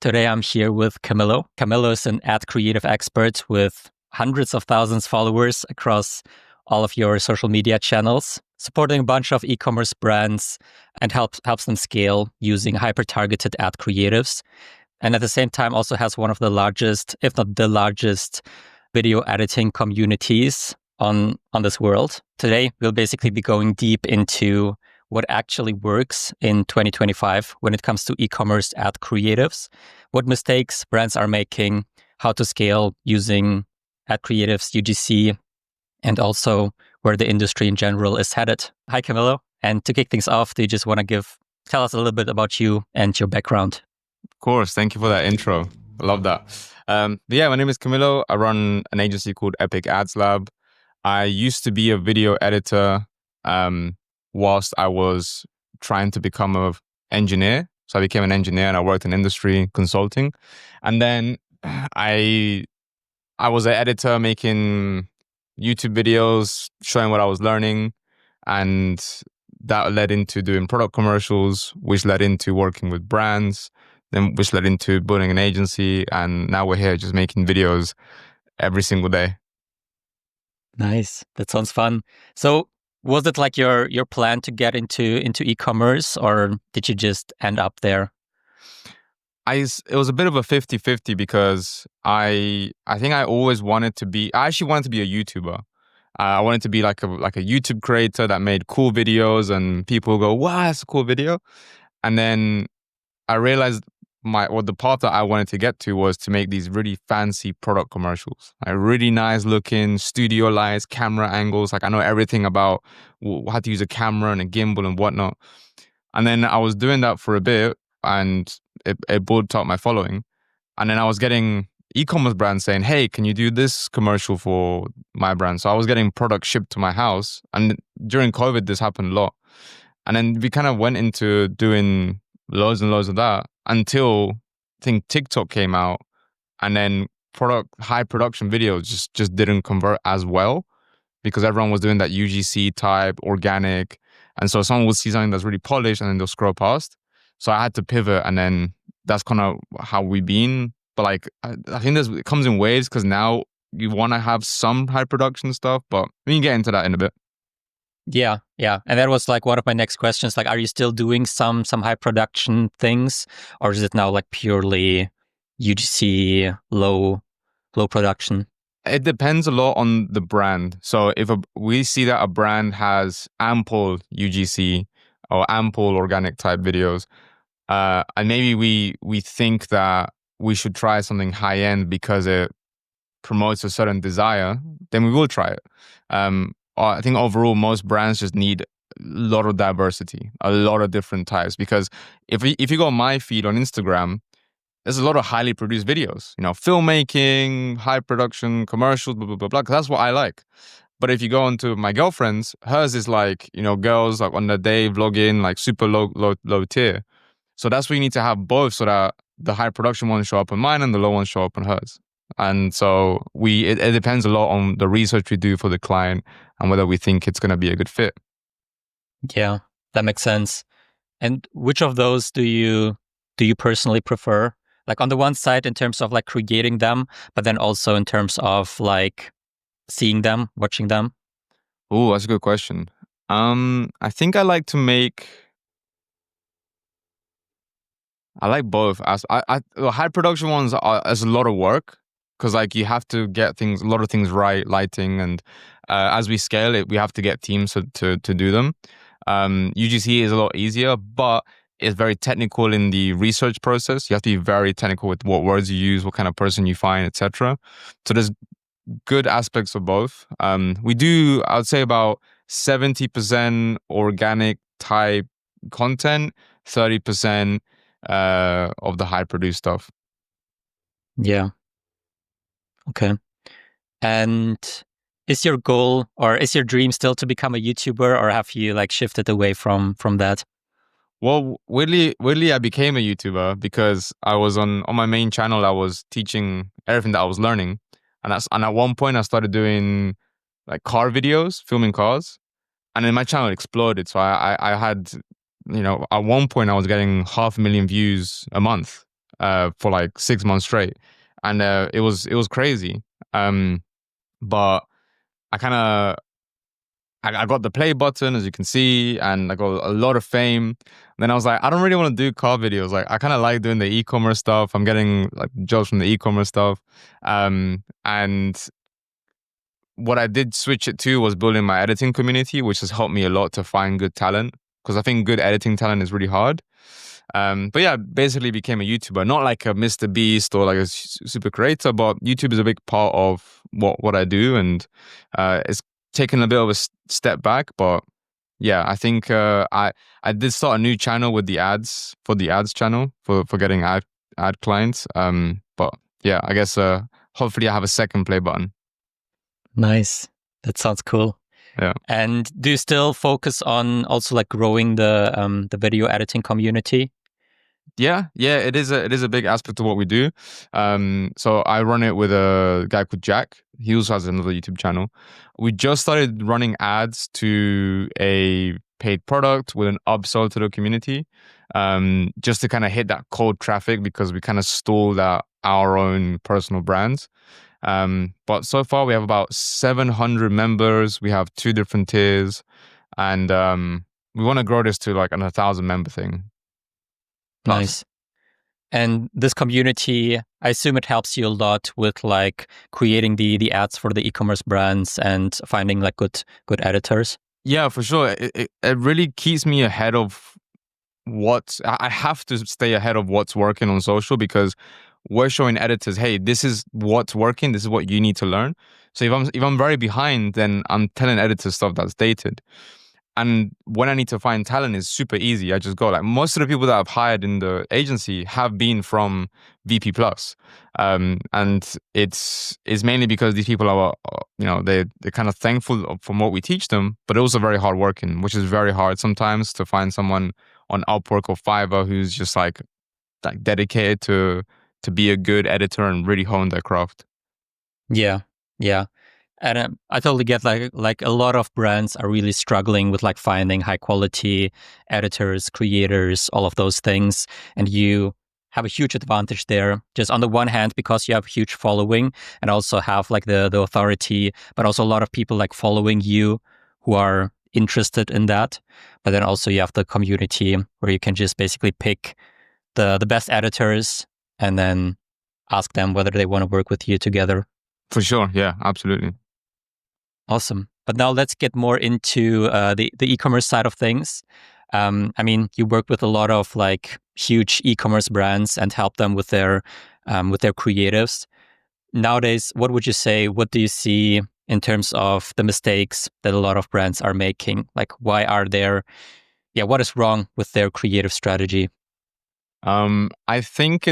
Today I'm here with Camilo. Camilo is an ad creative expert with hundreds of thousands of followers across all of your social media channels, supporting a bunch of e-commerce brands and helps them scale using hyper-targeted ad creatives. And at the same time also has one of the largest, if not the largest, video editing communities on this world. Today, we'll basically be going deep into what actually works in 2025 when it comes to e-commerce ad creatives, what mistakes brands are making, how to scale using ad creatives, UGC, and also where the industry in general is headed. Hi, Camilo. And to kick things off, do you just want to tell us a little bit about you and your background? Of course. Thank you for that intro. I love that. My name is Camilo. I run an agency called Epic Ads Lab. I used to be a video editor whilst I was trying to become an engineer. So I became an engineer and I worked in industry consulting. And then I was an editor making YouTube videos, showing what I was learning. And that led into doing product commercials, which led into working with brands, then which led into building an agency. And now we're here just making videos every single day. Nice. That sounds fun. So was it like your plan to get into e-commerce, or did you just end up there? It was a bit of a 50-50 because I think I actually wanted to be a YouTuber. I wanted to be like a YouTube creator that made cool videos and people go, wow, that's a cool video. And then I realized the path that I wanted to get to was to make these really fancy product commercials, like really nice looking studio lights, camera angles. Like I know everything about how to use a camera and a gimbal and whatnot. And then I was doing that for a bit and it built up my following. And then I was getting e-commerce brands saying, hey, can you do this commercial for my brand? So I was getting products shipped to my house. And during COVID, this happened a lot. And then we kind of went into doing loads and loads of that until I think TikTok came out, and then high production videos just didn't convert as well because everyone was doing that UGC type it. And so someone would see something that's really polished and then they'll scroll past. So I had to pivot, and then that's kind of how we've been. But like, I think it comes in waves because now you want to have some high production stuff, but we can get into that in a bit. Yeah. And that was like one of my next questions. Like, are you still doing some high production things, or is it now like purely UGC, low production? It depends a lot on the brand. So if we see that a brand has ample UGC or ample organic type videos, and maybe we think that we should try something high end because it promotes a certain desire, then we will try it. I think overall, most brands just need a lot of diversity, a lot of different types. Because if you go on my feed on Instagram, there's a lot of highly produced videos, filmmaking, high production, commercials, blah, blah, blah, blah. 'Cause that's what I like. But if you go onto my girlfriend's, hers is like, girls like on the day vlogging, like super low tier. So that's why you need to have both so that the high production ones show up on mine and the low ones show up on hers. And so it depends a lot on the research we do for the client and whether we think it's going to be a good fit. Yeah, that makes sense. And which of those do you personally prefer? Like on the one side in terms of like creating them, but then also in terms of like seeing them, watching them? Oh, that's a good question. I think I like both. The high production ones is a lot of work because like you have to get a lot of things right, lighting, and as we scale it, we have to get teams to do them. UGC is a lot easier, but it's very technical in the research process. You have to be very technical with what words you use, what kind of person you find, etc. So there's good aspects of both. We do, I would say, about 70% organic type content, 30% of the high produced stuff. Yeah. Okay. And is your goal or is your dream still to become a YouTuber, or have you like shifted away from that? Well, weirdly, I became a YouTuber because I was on my main channel. I was teaching everything that I was learning, and at one point I started doing like car videos, filming cars, and then my channel exploded. So I had, at one point I was getting 500,000 views a month, for like 6 months straight, and it was crazy. But I kind of I got the play button, as you can see, and I got a lot of fame. Then I was like, I don't really want to do car videos. Like, I kind of like doing the e-commerce stuff. I'm getting like jobs from the e-commerce stuff. And what I did switch it to was building my editing community, which has helped me a lot to find good talent, because I think good editing talent is really hard. But yeah, basically became a YouTuber, not like a Mr. Beast or like a super creator, but YouTube is a big part of what I do, and it's taken a bit of a step back. But yeah, I think I did start a new channel with the ads, for the ads channel, for getting ad clients. But yeah, I guess hopefully I have a second play button. Nice. That sounds cool. Yeah. And do you still focus on also like growing the video editing community? Yeah, it is a big aspect of what we do. So I run it with a guy called Jack. He also has another YouTube channel. We just started running ads to a paid product with an upsell to the community, just to kind of hit that cold traffic, because we kind of stalled out our own personal brands. But so far we have about 700 members. We have 2 different tiers, and we want to grow this to like an 1,000 member thing. Plus. Nice. And this community, I assume it helps you a lot with like creating the ads for the e-commerce brands and finding like good editors. Yeah, for sure. It really keeps me ahead of I have to stay ahead of what's working on social, because we're showing editors, hey, this is what's working, this is what you need to learn. So if I'm very behind, then I'm telling editors stuff that's dated. And when I need to find talent, is super easy. I just go, like, most of the people that I've hired in the agency have been from VP Plus, and it's mainly because these people are, they're kind of thankful from what we teach them, but also very hardworking, which is very hard sometimes to find someone on Upwork or Fiverr who's just like dedicated to be a good editor and really hone their craft. Yeah, yeah. And I totally get like a lot of brands are really struggling with like finding high quality editors, creators, all of those things. And you have a huge advantage there. Just on the one hand, because you have a huge following and also have like the authority, but also a lot of people like following you who are interested in that. But then also you have the community where you can just basically pick the best editors and then ask them whether they want to work with you together. For sure. Yeah, absolutely. Awesome. But now let's get more into the e-commerce side of things. I mean, you work with a lot of like huge e-commerce brands and help them with their creatives. Nowadays, what would you say? What do you see in terms of the mistakes that a lot of brands are making? Like, why are there? Yeah, what is wrong with their creative strategy? I think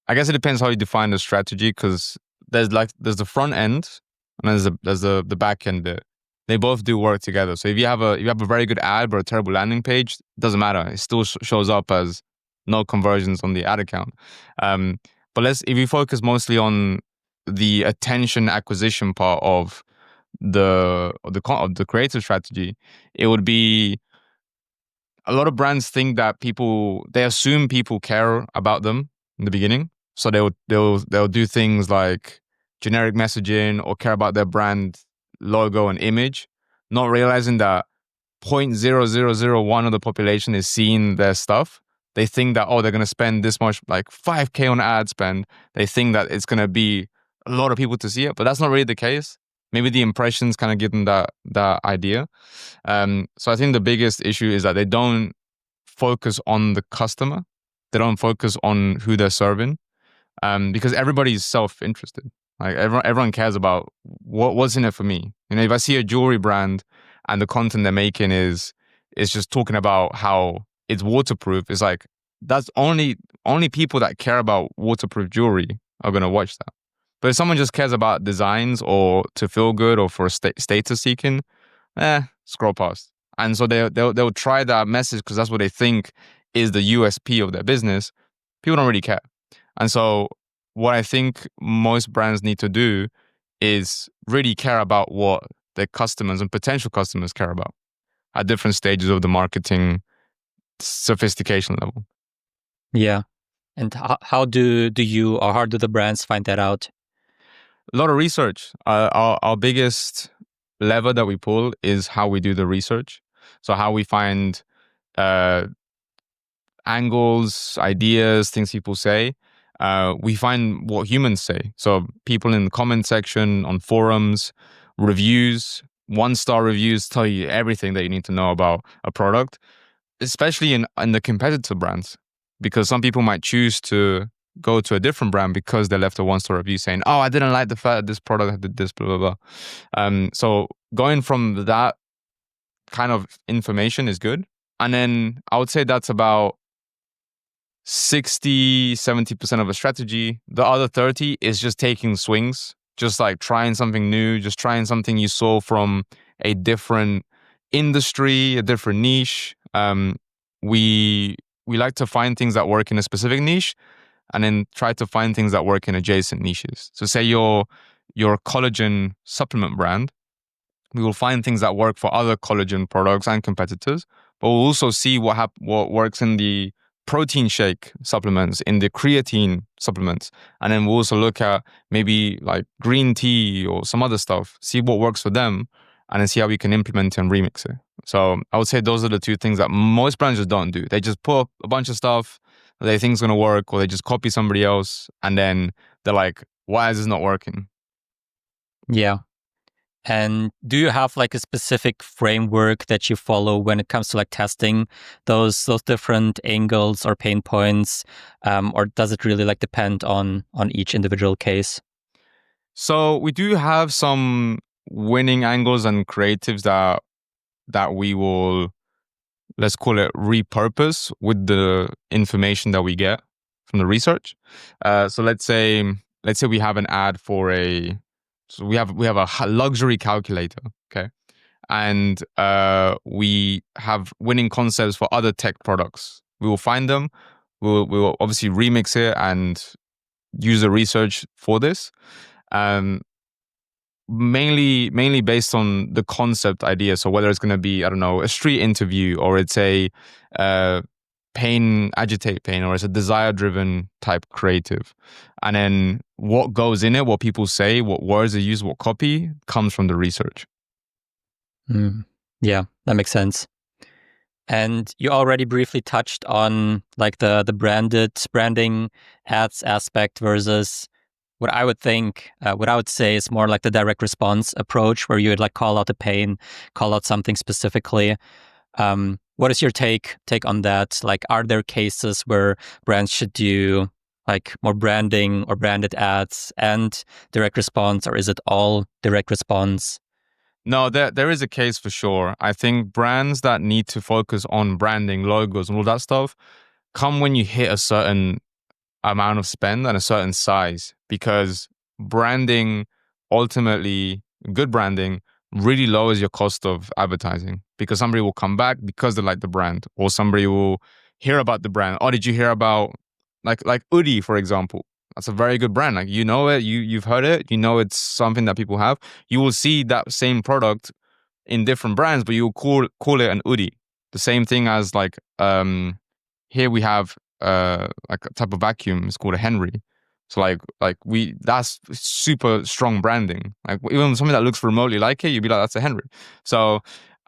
I guess it depends how you define the strategy, because there's the front end, and there's the back end bit. They both do work together. So if you have a very good ad but a terrible landing page, it doesn't matter. It still shows up as no conversions on the ad account. But if you focus mostly on the attention acquisition part of the creative strategy, it would be, a lot of brands think that they assume people care about them in the beginning. So they'll do things like generic messaging or care about their brand logo and image, not realizing that 0.0001 of the population is seeing their stuff. They think that, they're going to spend this much, like 5K on ad spend. They think that it's going to be a lot of people to see it, but that's not really the case. Maybe the impressions kind of give them that idea. So I think the biggest issue is that they don't focus on the customer. They don't focus on who they're serving, because everybody's self-interested. Like everyone cares about what's in it for me. If I see a jewelry brand and the content they're making is just talking about how it's waterproof, it's like, that's only people that care about waterproof jewelry are going to watch that. But if someone just cares about designs or to feel good or for status seeking, scroll past. And so they'll try that message because that's what they think is the USP of their business. People don't really care. And so what I think most brands need to do is really care about what their customers and potential customers care about at different stages of the marketing sophistication level. Yeah. And how do you, or how do the brands find that out? A lot of research. Our biggest lever that we pull is how we do the research. So how we find uh, angles, ideas, things people say. We find what humans say. So people in the comment section, on forums, reviews, 1-star reviews tell you everything that you need to know about a product, especially in the competitor brands, because some people might choose to go to a different brand because they left a 1-star review saying, "Oh, I didn't like the fact that this product did this, blah blah blah." So going from that kind of information is good, and then I would say that's about 60-70% of a strategy. The other 30 is just taking swings, just like trying something new, just trying something you saw from a different industry, a different niche. We like to find things that work in a specific niche, and then try to find things that work in adjacent niches. So say you're a collagen supplement brand, we will find things that work for other collagen products and competitors, but we'll also see what works in the protein shake supplements, in the creatine supplements, and then we'll also look at maybe like green tea or some other stuff, see what works for them, and then see how we can implement and remix it. So I would say those are the two things that most brands just don't do. They just put up a bunch of stuff they think is going to work, or they just copy somebody else, and then they're like, why is this not working? Yeah. And do you have like a specific framework that you follow when it comes to like testing those different angles or pain points, or does it really like depend on each individual case? So we do have some winning angles and creatives that we will, let's call it, repurpose with the information that we get from the research. So let's say we have an ad for we have a luxury calculator, okay, and we have winning concepts for other tech products. We will find them. We will obviously remix it and use the research for this. Um, mainly based on the concept idea. So whether it's going to be, I don't know, a street interview, or it's a agitate pain, or it's a desire driven type creative, and then what goes in it, what people say, what words they use, what copy, comes from the research. Yeah, that makes sense. And you already briefly touched on like the branding ads aspect versus what I would think, what I would say is more like the direct response approach, where you would like call out the pain, call out something specifically. What is your take on that? Like, are there cases where brands should do like more branding or branded ads and direct response, or is it all direct response? No, there is a case for sure. I think brands that need to focus on branding, logos, and all that stuff come when you hit a certain amount of spend and a certain size, because branding, ultimately good branding, really lowers your cost of advertising, because somebody will come back because they like the brand, or somebody will hear about the brand. Oh, did you hear about like Udi, for example? That's a very good brand. Like, you know it, you've heard it, you know it's something that people have. You will see that same product in different brands, but you will call it an Udi. The same thing as like here we have like a type of vacuum. It's called a Henry. So that's super strong branding. Like even something that looks remotely like it, you'd be like, that's a Henry. So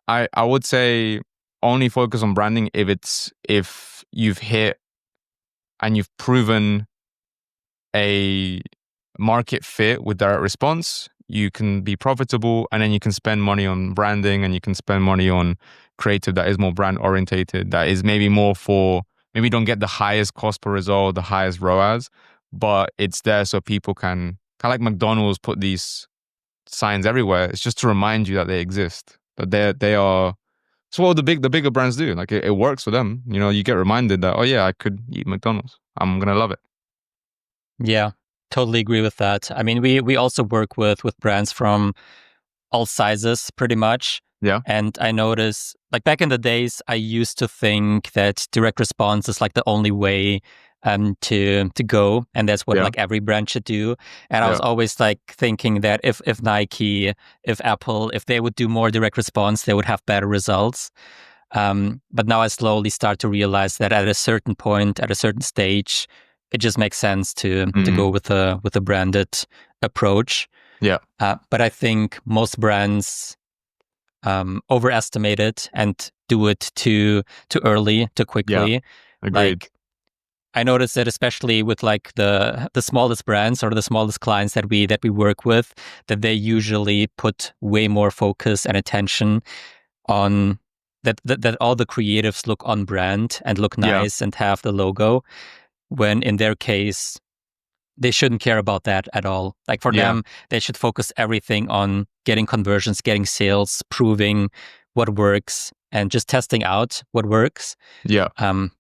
I would say only focus on branding if you've hit and you've proven a market fit with direct response. You can be profitable, and then you can spend money on branding, and you can spend money on creative that is more brand orientated, that is maybe more for, maybe don't get the highest cost per result, the highest ROAS, but it's there so people can, kind of like McDonald's put these signs everywhere. It's just to remind you that they exist, that they are. So what the bigger brands do, like it works for them. You know, you get reminded that, oh yeah, I could eat McDonald's. I'm gonna love it. Yeah, totally agree with that. I mean, we also work with brands from all sizes pretty much. Yeah. And I notice, like back in the days, I used to think that direct response is like the only way to go, and that's what like every brand should do. And I was always like thinking that if Nike, if Apple, if they would do more direct response, they would have better results. But now I slowly start to realize that at a certain point, at a certain stage, it just makes sense to Mm. go with a branded approach. Yeah. But I think most brands overestimate it and do it too early, too quickly. Yeah. Agreed. Like, I noticed that especially with like the smallest brands or the smallest clients that we work with, that they usually put way more focus and attention on that all the creatives look on brand and look nice and have the logo, when in their case they shouldn't care about that at all. Like for them, they should focus everything on getting conversions, getting sales, proving what works, and just testing out what works. Yeah.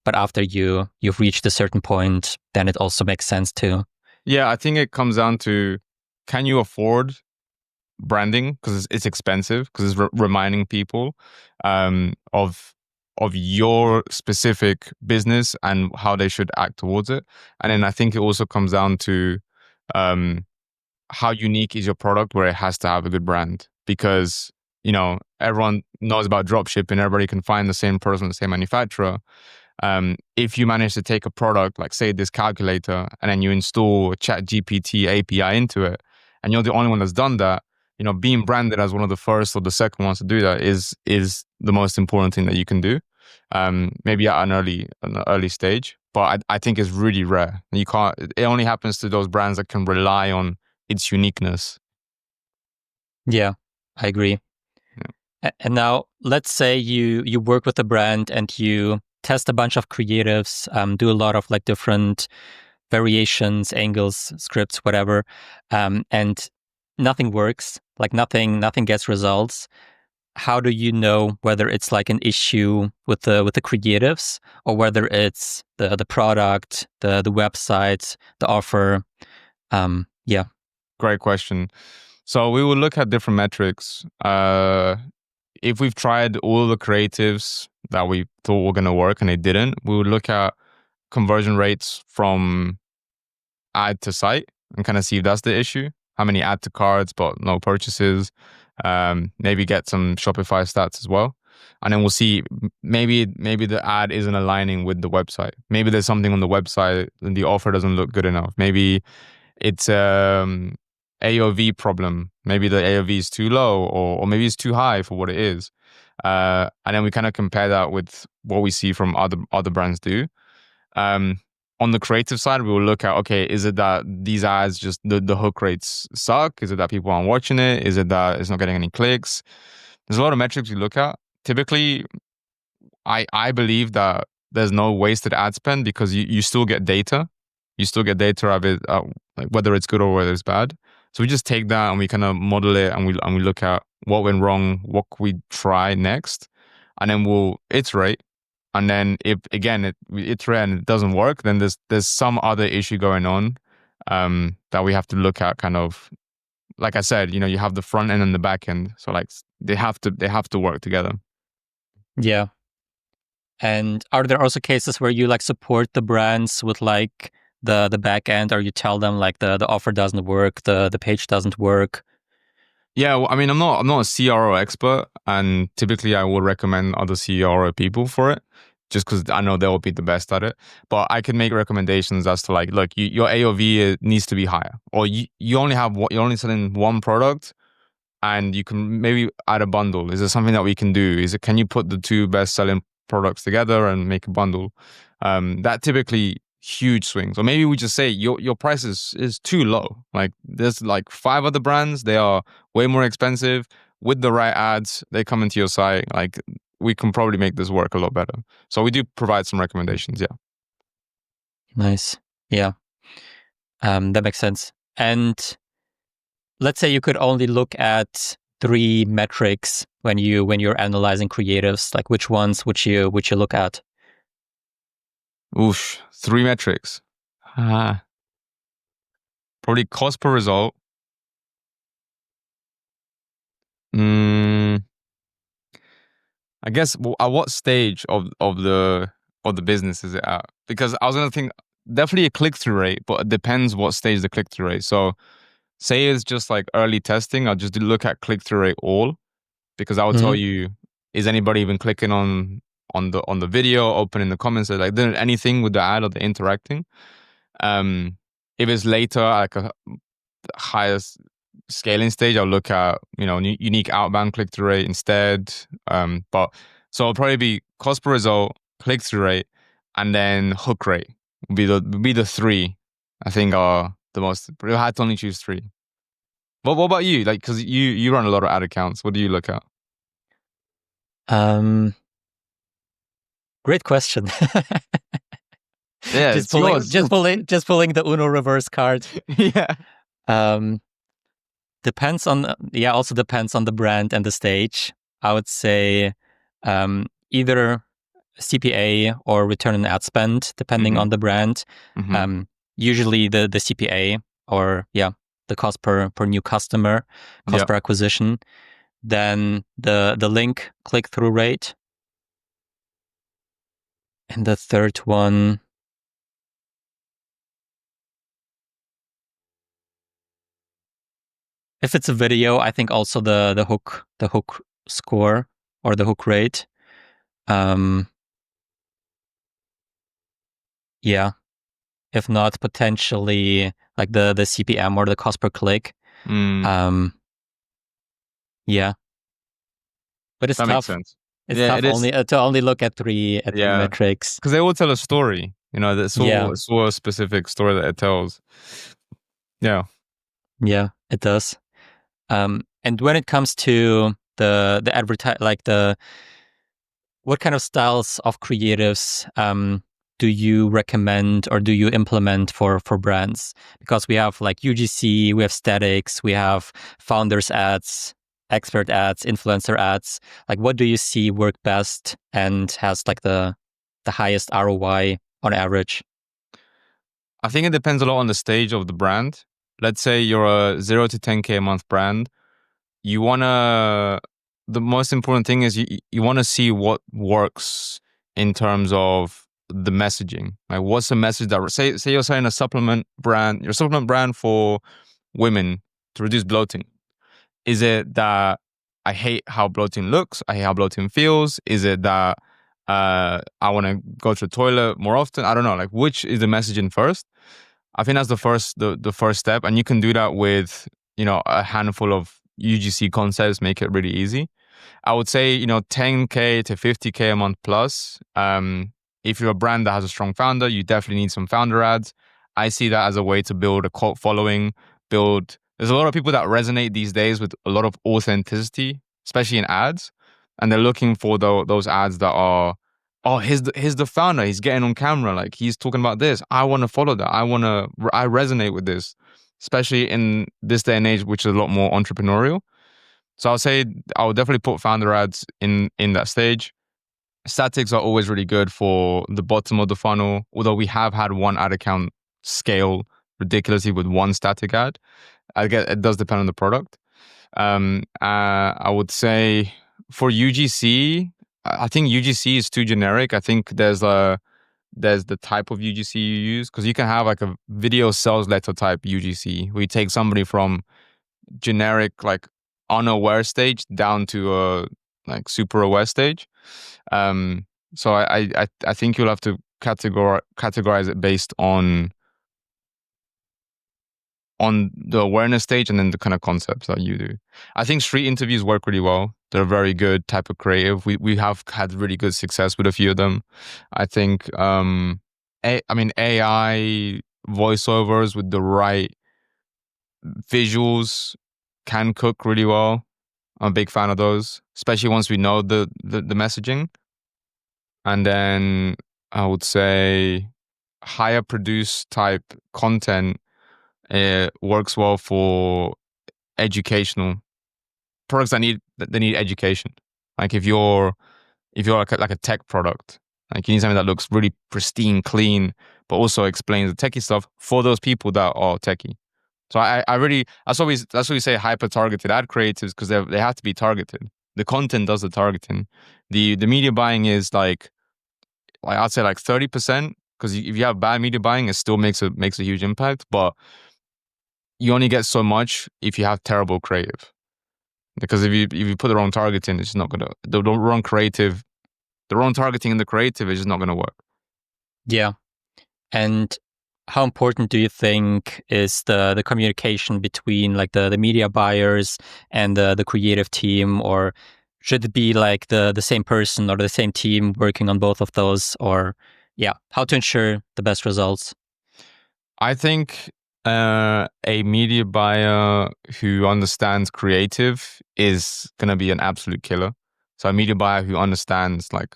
But after you've reached a certain point, then it also makes sense to. Yeah, I think it comes down to, can you afford branding? Because it's expensive, because it's reminding people of your specific business and how they should act towards it. And then I think it also comes down to how unique is your product, where it has to have a good brand. Because, you know, everyone knows about dropshipping, everybody can find the same person, the same manufacturer. If you manage to take a product like, say, this calculator, and then you install a ChatGPT API into it, and you're the only one that's done that, you know, being branded as one of the first or the second ones to do that is the most important thing that you can do. Maybe at an early stage, but I think it's really rare. You can't. It only happens to those brands that can rely on its uniqueness. Yeah, I agree. Yeah. And now let's say you work with a brand and you test a bunch of creatives, do a lot of like different variations, angles, scripts, whatever, and nothing works. Like nothing gets results. How do you know whether it's like an issue with the creatives, or whether it's the product, the website, the offer? Yeah. Great question. So we will look at different metrics. If we've tried all the creatives that we thought were going to work and they didn't, we would look at conversion rates from ad to site and kind of see if that's the issue. How many add to cards but no purchases? Maybe get some Shopify stats as well. And then we'll see, maybe the ad isn't aligning with the website. Maybe there's something on the website and the offer doesn't look good enough. Maybe it's AOV problem. Maybe the AOV is too low, or maybe it's too high for what it is. And then we kind of compare that with what we see from other brands do. On the creative side, we will look at, okay, is it that these ads just, the hook rates suck? Is it that people aren't watching it? Is it that it's not getting any clicks? There's a lot of metrics we look at. Typically, I believe that there's no wasted ad spend, because you still get data. You still get data of it, like whether it's good or whether it's bad. So we just take that and we kind of model it, and we look at what went wrong, what we try next, and then we'll iterate. And then if again we iterate and it doesn't work, then there's some other issue going on that we have to look at. Kind of like I said, you know, you have the front end and the back end, so like they have to work together. Yeah. And are there also cases where you like support the brands with like the back end, or you tell them like the offer doesn't work, the page doesn't work? Yeah, well, I mean, I'm not a CRO expert, and typically I will recommend other CRO people for it, just because I know they will be the best at it. But I can make recommendations as to like, look, your AOV needs to be higher, or you only have you're only selling one product, and you can maybe add a bundle. Is there something that we can do? Can you put the two best selling products together and make a bundle? That typically huge swings. Or maybe we just say your price is too low. Like there's like 5 other brands, they are way more expensive. With the right ads, they come into your site. Like we can probably make this work a lot better. So we do provide some recommendations. Yeah. Nice. Yeah. That makes sense. And let's say you could only look at 3 metrics when you're analyzing creatives. Like which ones would you look at? Oof, 3 metrics. Probably cost per result. I guess at what stage of the business is it at? Because I was gonna think definitely a click-through rate, but it depends what stage the click-through rate. So say it's just like early testing, I'll just look at click-through rate all, because I will tell you, is anybody even clicking on the video, opening the comments, like doing anything with the ad or the interacting? If it's later, like a higher scaling stage, I'll look at, unique outbound click-through rate instead. But so it'll probably be cost per result, click-through rate, and then hook rate would be the three I think are the most. But I had to only choose three. What about you? Like, because you run a lot of ad accounts. What do you look at? Great question. Yeah, it's yours. Just pulling the Uno reverse card. Yeah. Also depends on the brand and the stage. I would say either CPA or return on ad spend, depending on the brand. Usually the CPA, or the cost per new customer, cost per acquisition. Then the link click-through rate. And the third one, if it's a video, I think also the hook score or the hook rate. If not, potentially like the CPM or the cost per click. But it's that tough. Makes sense. It's tough to only look at three metrics, because they all tell a story. That's all a specific story that it tells. Yeah, it does. And when it comes to the what kind of styles of creatives do you recommend or do you implement for brands? Because we have like UGC, we have statics, we have founders ads, expert ads, influencer ads. Like, what do you see work best and has like the highest ROI on average? I think it depends a lot on the stage of the brand. Let's say you're a 0 to 10K a month brand. The most important thing is you want to see what works in terms of the messaging. Like, what's the message that, say you're selling a supplement brand, your supplement brand for women to reduce bloating. Is it that I hate how bloating looks? I hate how bloating feels? Is it that I want to go to the toilet more often? I don't know. Like, which is the messaging first? I think that's the first step, and you can do that with a handful of UGC concepts. Make it really easy. I would say 10K to 50K a month plus. If you're a brand that has a strong founder, you definitely need some founder ads. I see that as a way to build a cult following. There's a lot of people that resonate these days with a lot of authenticity, especially in ads, and they're looking for those ads that are, oh, here's the founder. He's getting on camera. Like, he's talking about this. I want to follow that. I resonate with this, especially in this day and age, which is a lot more entrepreneurial. So I'll say I would definitely put founder ads in that stage. Statics are always really good for the bottom of the funnel, although we have had one ad account scale ridiculously with one static ad. I guess it does depend on the product. I would say for UGC, I think UGC is too generic. I think there's the type of UGC you use, because you can have like a video sales letter type UGC where you take somebody from generic like unaware stage down to a like super aware stage. So I think you'll have to categorize it based on the awareness stage and then the kind of concepts that you do. I think street interviews work really well. They're a very good type of creative. We have had really good success with a few of them. I think AI voiceovers with the right visuals can cook really well. I'm a big fan of those, especially once we know the messaging. And then I would say higher produced type content works well for educational products that need education. Like if you're like a tech product, like you need something that looks really pristine, clean, but also explains the techie stuff for those people that are techie. So I really, that's what we say hyper targeted ad creatives, because they have to be targeted. The content does the targeting. The media buying is like I'd say like 30%, because if you have bad media buying, it still makes a huge impact, but you only get so much if you have terrible creative. Because if you put the wrong targeting, it's just not gonna, the wrong targeting in the creative is just not gonna work. Yeah. And how important do you think is the communication between like the media buyers and the creative team, or should it be like the same person or the same team working on both of those, or yeah, how to ensure the best results? I think a media buyer who understands creative is gonna be an absolute killer. So a media buyer who understands like,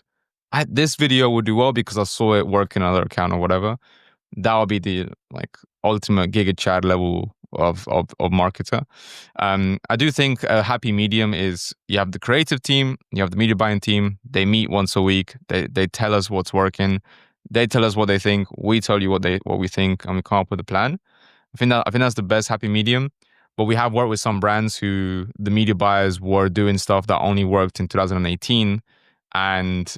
this video would do well because I saw it work in another account or whatever. That would be the like ultimate Giga Chad level of marketer. I do think a happy medium is you have the creative team, you have the media buying team. They meet once a week. They tell us what's working. They tell us what they think. We tell you what we think, and we come up with a plan. I think that's the best happy medium. But we have worked with some brands who the media buyers were doing stuff that only worked in 2018, and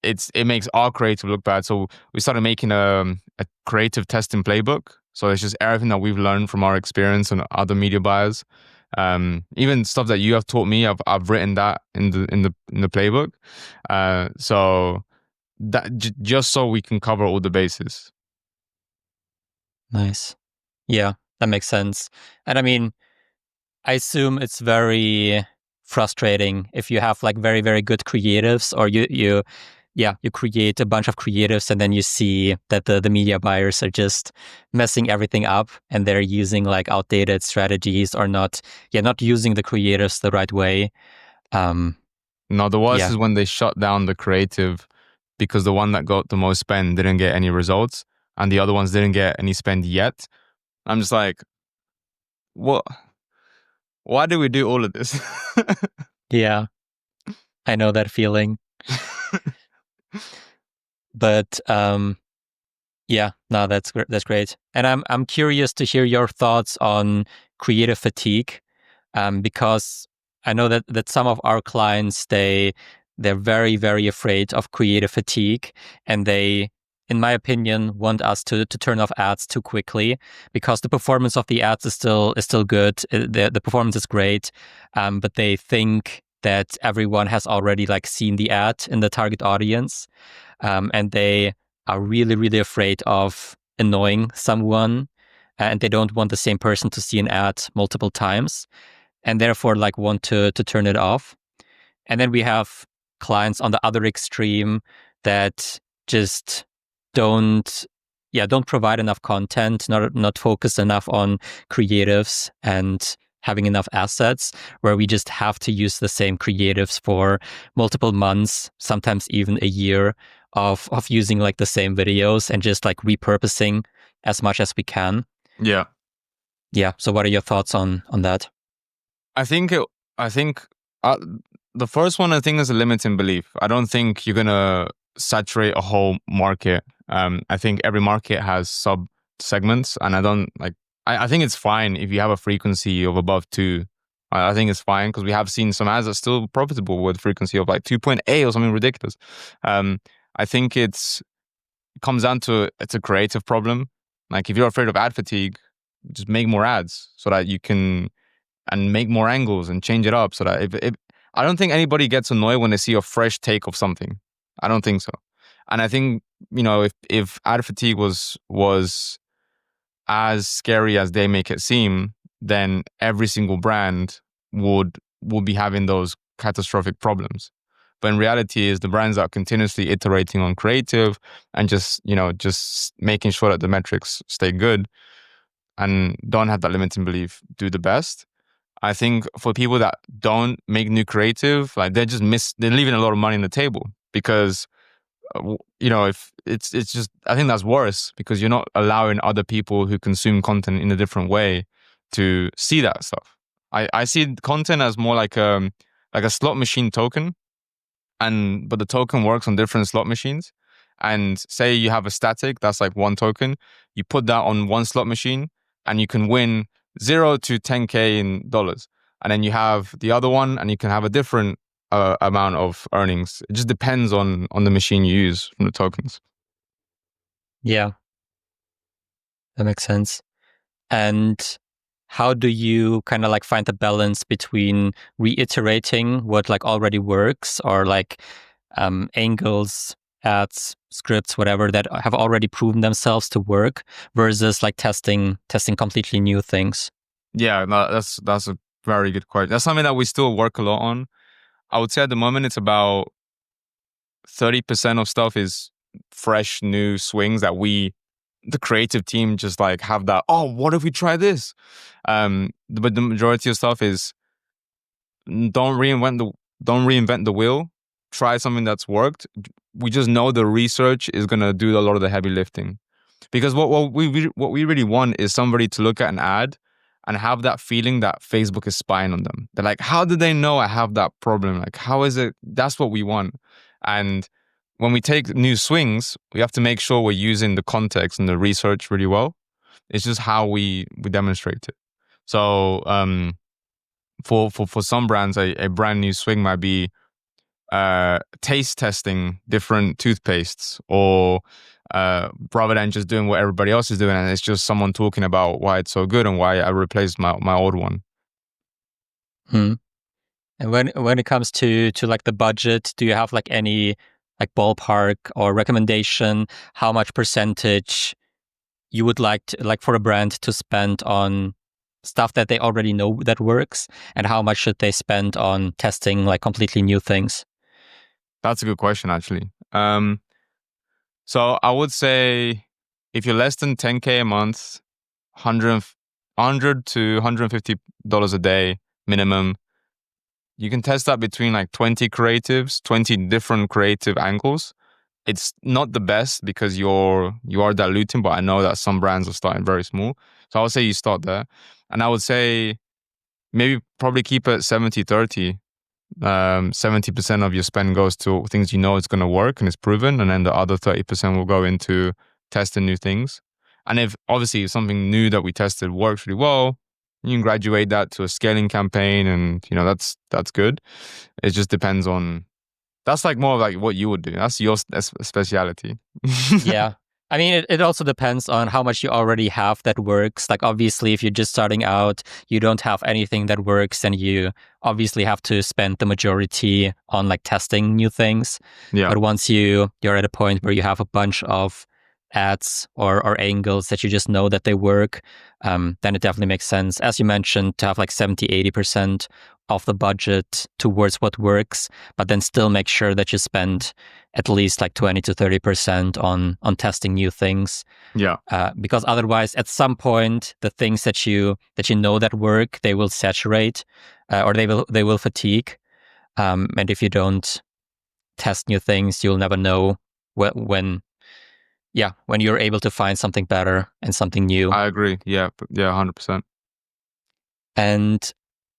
it makes our creative look bad. So we started making a creative testing playbook. So it's just everything that we've learned from our experience and other media buyers. Even stuff that you have taught me, I've written that in the playbook. So that just so we can cover all the bases. Nice. Yeah, that makes sense. And I mean, I assume it's very frustrating if you have like very, very good creatives, or you create a bunch of creatives and then you see that the media buyers are just messing everything up and they're using like outdated strategies, or not using the creatives the right way. No, the worst is when they shut down the creative because the one that got the most spend didn't get any results and the other ones didn't get any spend yet. I'm just like, what? Why do we do all of this? Yeah, I know that feeling. But yeah, no, that's great. And I'm curious to hear your thoughts on creative fatigue, because I know that some of our clients, they're very, very afraid of creative fatigue, and they, in my opinion, want us to turn off ads too quickly, because the performance of the ads is still good. The performance is great, but they think that everyone has already like seen the ad in the target audience, and they are really, really afraid of annoying someone, and they don't want the same person to see an ad multiple times, and therefore like want to turn it off. And then we have clients on the other extreme that just don't provide enough content, not focus enough on creatives and having enough assets, where we just have to use the same creatives for multiple months, sometimes even a year of using like the same videos and just like repurposing as much as we can. Yeah. Yeah. So what are your thoughts on that? I think the first one, I think, is a limiting belief. I don't think you're gonna saturate a whole market. I think every market has sub segments, and I think it's fine if you have a frequency of above 2. I think it's fine because we have seen some ads that are still profitable with frequency of like 2.8 or something ridiculous. I think it comes down to it's a creative problem. Like if you're afraid of ad fatigue, just make more ads so that you can, and make more angles and change it up so that if I don't think anybody gets annoyed when they see a fresh take of something. I don't think so. And I think, if ad fatigue was as scary as they make it seem, then every single brand would be having those catastrophic problems. But in reality is the brands that are continuously iterating on creative and just making sure that the metrics stay good and don't have that limiting belief, do the best. I think for people that don't make new creative, like they're leaving a lot of money on the table because, if it's just, I think that's worse because you're not allowing other people who consume content in a different way to see that stuff. I see content as more like a slot machine token, but the token works on different slot machines. And say you have a static that's like one token, you put that on one slot machine and you can win 0 to 10K in dollars. And then you have the other one and you can have a different amount of earnings. It just depends on the machine you use from the tokens. Yeah, that makes sense. And how do you kind of like find the balance between reiterating what like already works, or like angles ads, scripts, whatever, that have already proven themselves to work versus like testing completely new things? Yeah, no, that's a very good question. That's something that we still work a lot on. I would say at the moment it's about 30% of stuff is fresh new swings that we, the creative team, just like have that, oh, what if we try this? But the majority of stuff is don't reinvent the wheel. Try something that's worked. We just know the research is gonna do a lot of the heavy lifting. Because what we really want is somebody to look at an ad and have that feeling that Facebook is spying on them. They're like, how did they know I have that problem? Like, how is it? That's what we want. And when we take new swings, we have to make sure we're using the context and the research really well. It's just how we demonstrate it. So for some brands, a brand new swing might be taste testing different toothpastes, or rather than just doing what everybody else is doing, and it's just someone talking about why it's so good and why I replaced my old one. Hmm. And when it comes to like the budget, do you have like any like ballpark or recommendation how much percentage you would like to, like for a brand to spend on stuff that they already know that works, and how much should they spend on testing like completely new things? That's a good question, actually. So I would say if you're less than 10K a month, 100 to $150 a day minimum, you can test that between like 20 creatives, 20 different creative angles. It's not the best because you are diluting, but I know that some brands are starting very small. So I would say you start there. And I would say maybe probably keep it 70-30. 70% of your spend goes to things you know it's going to work and it's proven, and then the other 30% will go into testing new things. And if obviously something new that we tested works really well, you can graduate that to a scaling campaign, and that's good. It just depends on, that's like more like what you would do. That's your speciality. Yeah. I mean, it also depends on how much you already have that works. Like, obviously, if you're just starting out, you don't have anything that works, and you obviously have to spend the majority on like testing new things. Yeah, But once you're at a point where you have a bunch of ads or angles that you just know that they work, then it definitely makes sense, as you mentioned, to have like 70-80% of the budget towards what works, but then still make sure that you spend at least like 20-30% on testing new things. yeah, Because otherwise, at some point, the things that you know that work, they will saturate, or they will fatigue. And if you don't test new things, you'll never know when you're able to find something better and something new. I agree. Yeah, 100%. And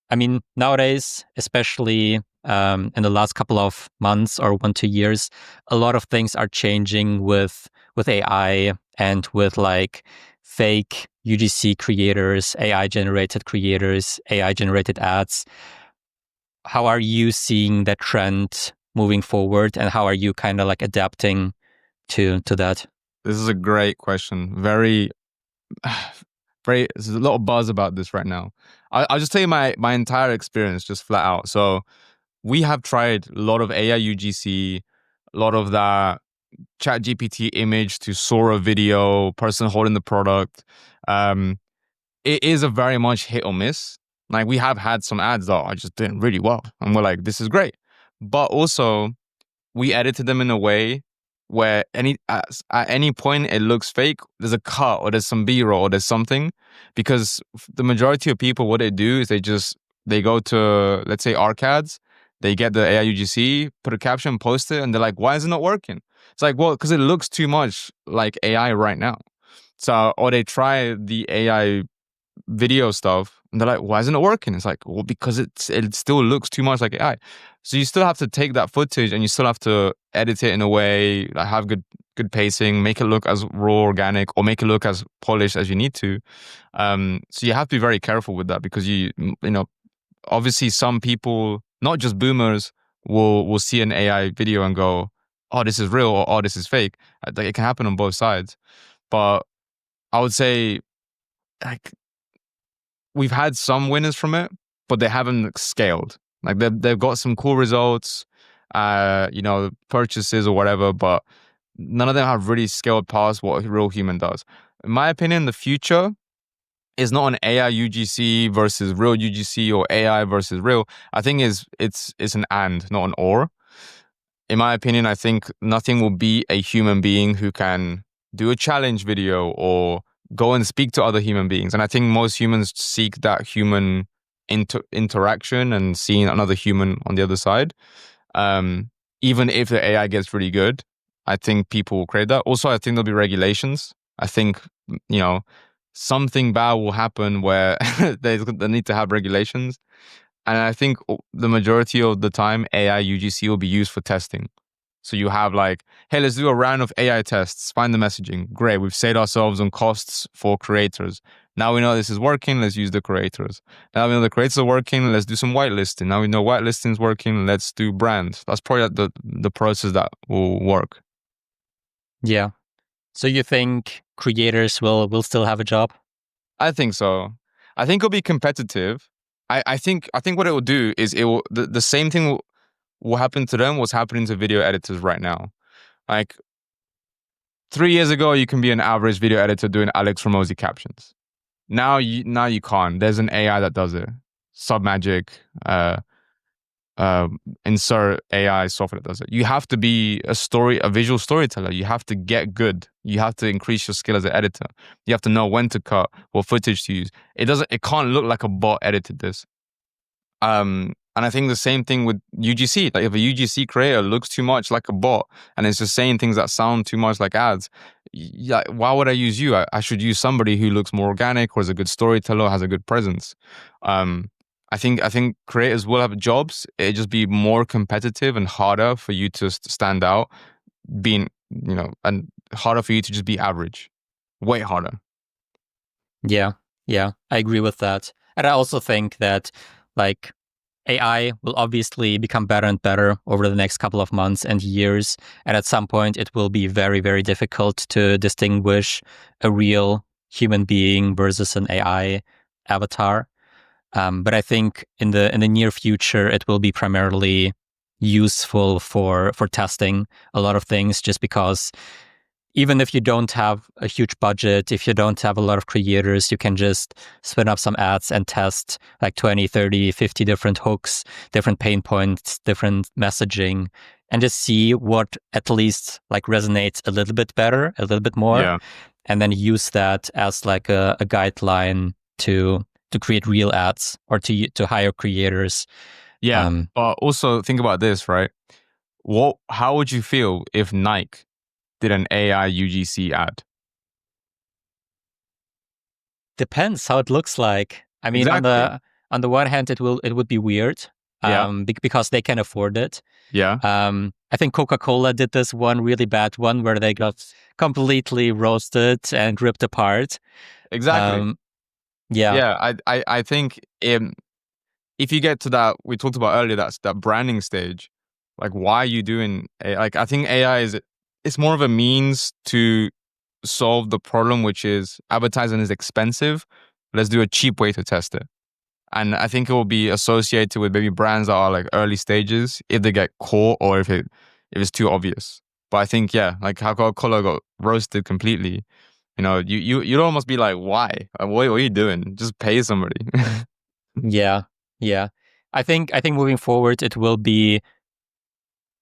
I mean, nowadays, especially in the last couple of months or 1-2 years, a lot of things are changing with AI and with like fake UGC creators, AI generated creators, AI generated ads. How are you seeing that trend moving forward, and how are you kind of like adapting to that? This is a great question. Very, very. There's a lot of buzz about this right now. I'll just tell you my entire experience, just flat out. So we have tried a lot of AI UGC, a lot of that Chat GPT image to Sora video, person holding the product. It is a very much hit or miss. Like, we have had some ads that are just doing really well, and we're like, this is great. But also, we edited them in a way where at any point it looks fake. There's a cut, or there's some B-roll, or there's something, because the majority of people, what they do is they go to, let's say, Arcads, they get the AI UGC, put a caption, post it, and they're like, why is it not working? It's like, well, because it looks too much like AI right now. So, or they try the AI video stuff, and they're like, why isn't it working? It's like, well, because it still looks too much like AI. So you still have to take that footage and you still have to edit it in a way, like have good pacing, make it look as raw, organic, or make it look as polished as you need to. So you have to be very careful with that, because you know, obviously some people, not just boomers, will see an AI video and go, oh, this is real, or oh, this is fake. Like, it can happen on both sides. But I would say, like, we've had some winners from it, but they haven't scaled. Like, they've got some cool results. purchases or whatever, but none of them have really scaled past what a real human does. In my opinion, the future is not an AI UGC versus real UGC or AI versus real. I think it's an and, not an or. In my opinion, I think nothing will be a human being who can do a challenge video or go and speak to other human beings. And I think most humans seek that human interaction and seeing another human on the other side. Even if the AI gets really good, I think people will crave that. Also, I think there'll be regulations. I think, something bad will happen where they need to have regulations. And I think the majority of the time, AI UGC will be used for testing. So you have like, hey, let's do a round of AI tests, find the messaging. Great, we've saved ourselves on costs for creators. Now we know this is working, let's use the creators. Now we know the creators are working, let's do some whitelisting. Now we know whitelisting is working, let's do brands. That's probably the process that will work. Yeah. So you think creators will still have a job? I think so. I think it'll be competitive. I think what it will do is it will the same thing will happen to them what's happening to video editors right now. Like 3 years ago, you can be an average video editor doing Alex Ramosi captions. Now you can't. There's an AI that does it. Submagic, insert AI software that does it. You have to be a visual storyteller. You have to get good. You have to increase your skill as an editor. You have to know when to cut, what footage to use. It can't look like a bot edited this. And I think the same thing with UGC. Like if a UGC creator looks too much like a bot and is just saying things that sound too much like ads, why would I use you? I should use somebody who looks more organic or is a good storyteller, has a good presence. I think creators will have jobs. It'd just be more competitive and harder for you to stand out, and harder for you to just be average. Way harder. Yeah, I agree with that. And I also think that like AI will obviously become better and better over the next couple of months and years. And at some point, it will be very, very difficult to distinguish a real human being versus an AI avatar. But I think in the near future, it will be primarily useful for testing a lot of things, just because even if you don't have a huge budget, if you don't have a lot of creators, you can just spin up some ads and test like 20, 30, 50 different hooks, different pain points, different messaging, and just see what at least like resonates a little bit better, a little bit more. Yeah. And then use that as like a guideline to create real ads or to hire creators. Yeah. But also think about this, right? How would you feel if Nike did an AI UGC ad? Depends how it looks like. I mean, Exactly. on the one hand, it would be weird, because they can afford it. Yeah. I think Coca-Cola did this one really bad one where they got completely roasted and ripped apart. Exactly. Yeah. Yeah. I think if you get to that, we talked about earlier, that's that branding stage. Like, why are you doing? Like, I think AI it's more of a means to solve the problem, which is advertising is expensive. Let's do a cheap way to test it. And I think it will be associated with maybe brands that are like early stages if they get caught or if it's too obvious. But I think, like how Coca-Cola got roasted completely. You'd almost be like, why? What are you doing? Just pay somebody. Yeah. I think moving forward, it will be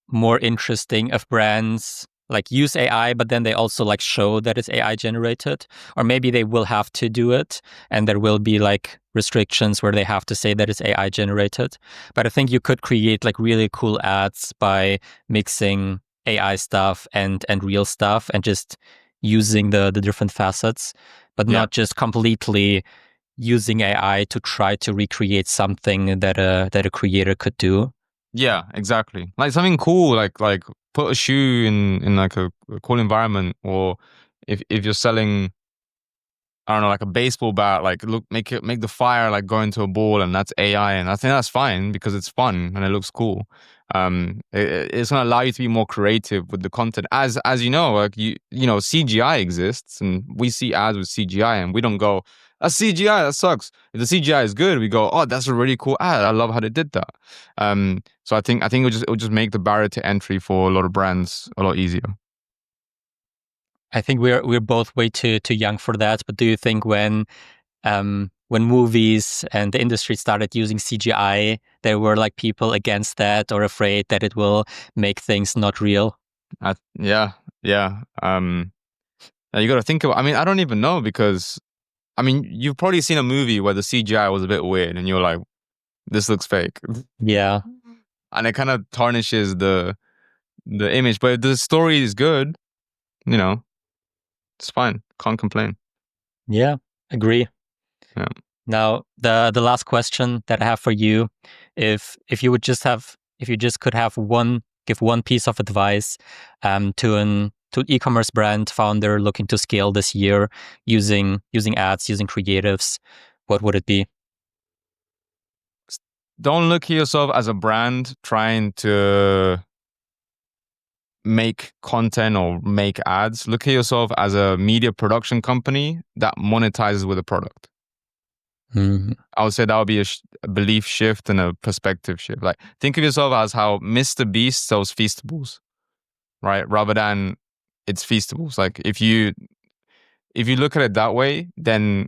more interesting if brands like use AI, but then they also like show that it's AI generated, or maybe they will have to do it and there will be like restrictions where they have to say that it's AI generated. But I think you could create like really cool ads by mixing AI stuff and real stuff and just using the different facets, but not just completely using AI to try to recreate something that a creator could do. Yeah, exactly. Like something cool, like put a shoe in like a cool environment, or if you're selling, I don't know, like a baseball bat, like make the fire like go into a ball, and that's AI, and I think that's fine because it's fun and it looks cool. It's gonna allow you to be more creative with the content, as like CGI exists, and we see ads with CGI, and we don't go, That's CGI. That sucks. If the CGI is good, we go, oh, that's a really cool ad. I love how they did that. So I think it'll just make the barrier to entry for a lot of brands a lot easier. I think we're both way too young for that. But do you think when movies and the industry started using CGI, there were like people against that or afraid that it will make things not real? Yeah. You got to think about. I mean, I don't even know because, I mean, you've probably seen a movie where the CGI was a bit weird, and you're like, this looks fake. Yeah. And it kind of tarnishes the image. But if the story is good, you know, it's fine. Can't complain. Yeah, agree. Yeah. Now, the last question that I have for you, if you just could give one piece of advice to an e-commerce brand founder looking to scale this year using ads, using creatives, what would it be? Don't look at yourself as a brand trying to make content or make ads. Look at yourself as a media production company that monetizes with a product. Mm-hmm. I would say that would be a belief shift and a perspective shift. Like, think of yourself as how Mr. Beast sells Feastables, right? Rather than it's Feastables. Like, if you look at it that way, then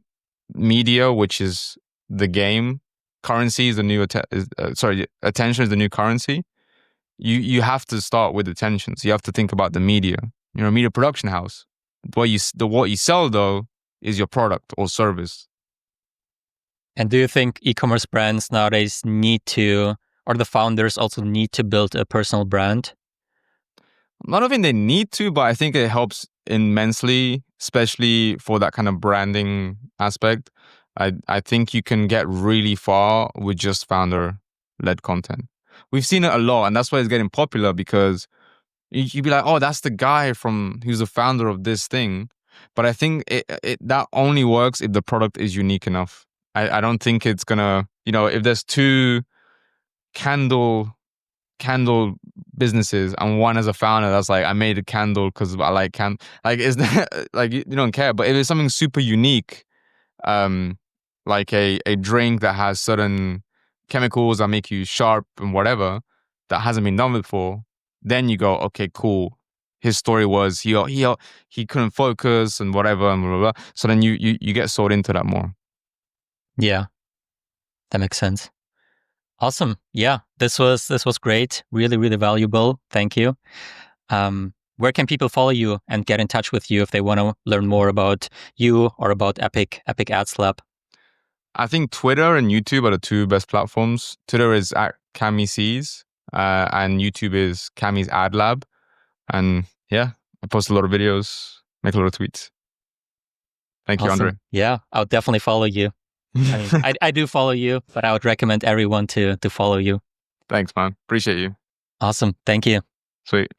media, which is the game, currency is the new attention is the new currency. You have to start with attention. So you have to think about the media. You're a media production house. What you sell though is your product or service. And do you think e-commerce brands nowadays need to, or the founders also need to build a personal brand? I don't think they need to, but I think it helps immensely, especially for that kind of branding aspect. I think you can get really far with just founder-led content. We've seen it a lot, and that's why it's getting popular, because you'd be like, oh, that's the guy who's the founder of this thing. But I think that only works if the product is unique enough. I don't think it's gonna, if there's two candle businesses and one as a founder that's like, I made a candle because I like like, is that like, you don't care. But if it's something super unique, like a drink that has certain chemicals that make you sharp and whatever that hasn't been done before, then you go, okay, cool. His story was he couldn't focus and whatever and blah, blah, blah. So then you get sold into that more. Yeah, that makes sense. Awesome. Yeah, this was great. Really, really valuable. Thank you. Where can people follow you and get in touch with you if they want to learn more about you or about Epic Ads Lab? I think Twitter and YouTube are the two best platforms. Twitter is at Cami Sees, and YouTube is Cami's Ad Lab. And yeah, I post a lot of videos, make a lot of tweets. Thank you, Andre. Yeah, I'll definitely follow you. I mean, I do follow you, but I would recommend everyone to follow you. Thanks, man. Appreciate you. Awesome. Thank you. Sweet.